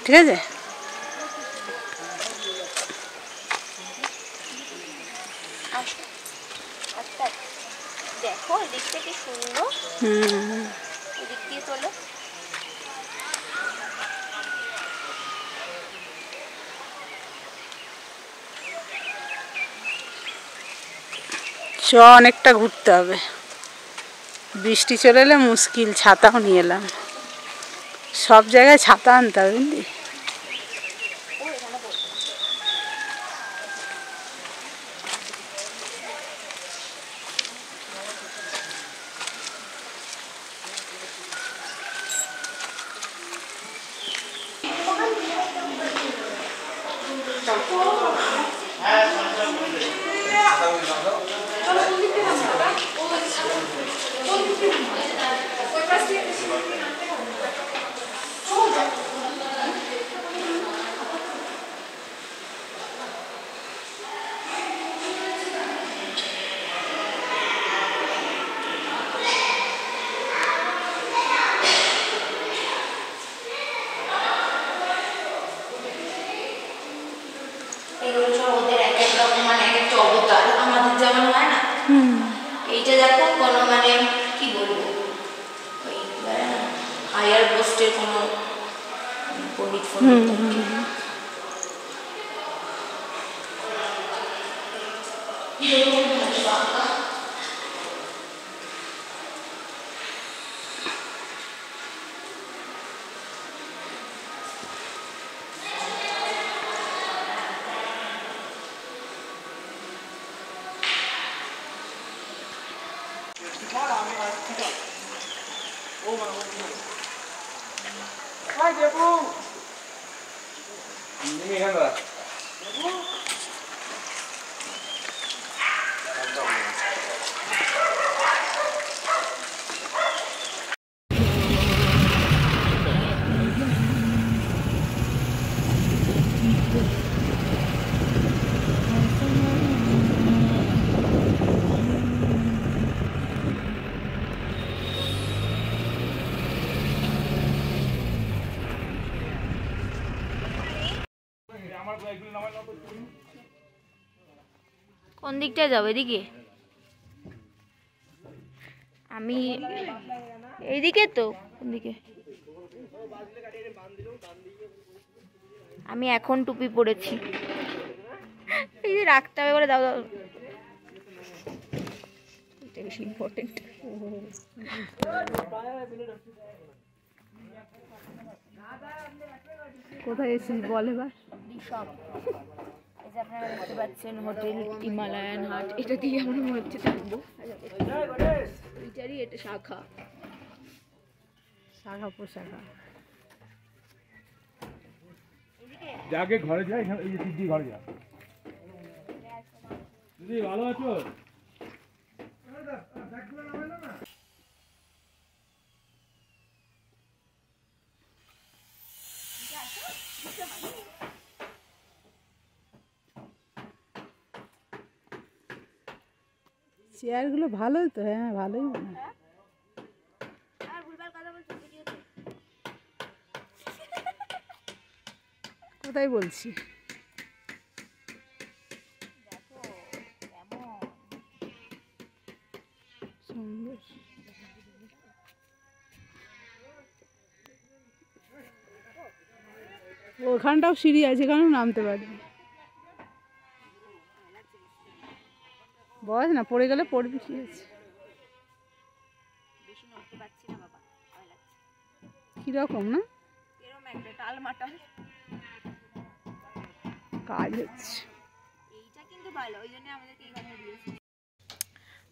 ঠিক আছে। দেখো এদিক থেকে সুন্দর। এদিক দিয়ে তোলো। অনেকটা ঘুরতে হবে, বৃষ্টি চলে এলে মুশকিল। ছাতাও নিয়ে এলাম, সব জায়গায় ছাতা আনতে হবে বুঝলি। ওদের এক এক রকম মানে এক একটা অবতার, আমাদের যেমন হয় না। এইটা দেখো কোনো মানে কি বলবো, ওই হায়ার পোস্টের কোনো পণ্ডিত কোন দিকটায় যাবো? এদিকে? আমি এইদিকে তো। কোন দিকে? আমি এখন টুপি পরেছি, এই যে রাখতে হবে বলে। দাও দাও, এটা বেশি ইম্পর্টেন্ট। কোথায় এসেছিস বল এবার? ঋষপ। এই যে আপনারা দেখতে পাচ্ছেন হোটেল হিমালয়ান হাট, এটা দিয়ে আমরা মনে হচ্ছে থাকবো। এইটারই এটা শাখা, শাখা পোশাখা। যাকে ঘরে যাই, এই যে দিদি ঘরে যা। দিদি ভালো আছো? চেয়ারগুলো ভালোই তো। হ্যাঁ ভালোই মনে হয়। কোথায় বলছি? ওখানটাও সিঁড়ি আছে, এখানেও নামতে পারবি। বস না, পড়ে গেলে পড়বি, ঠিক আছে। কিরকম না কাজ হচ্ছে।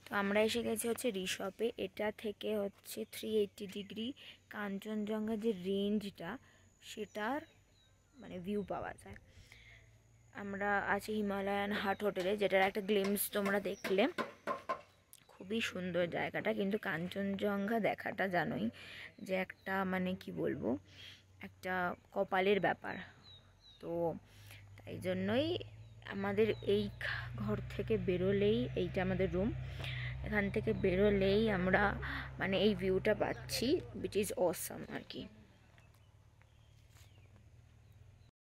তো আমরা এসে গেছি হচ্ছে রিশপে। এটা থেকে হচ্ছে 380 ডিগ্রি কাঞ্চনজঙ্ঘা যে রেঞ্জটা, সেটার মানে ভিউ পাওয়া যায়। আমরা আছি হিমালয়ান হাট হোটেলে, যেটার একটা গ্লিমস তোমরা দেখলে। খুবই সুন্দর জায়গাটা, কিন্তু কাঞ্চনজঙ্ঘা দেখাটা জানোই যে একটা মানে কি বলবো, একটা কপালের ব্যাপার। তো তাই জন্যই আমাদের এই ঘর থেকে বেরোলেই, এইটা আমাদের রুম, এখান থেকে বেরোলেই আমরা মানে এই ভিউটা পাচ্ছি, উইচ ইজ অসাম আর কি।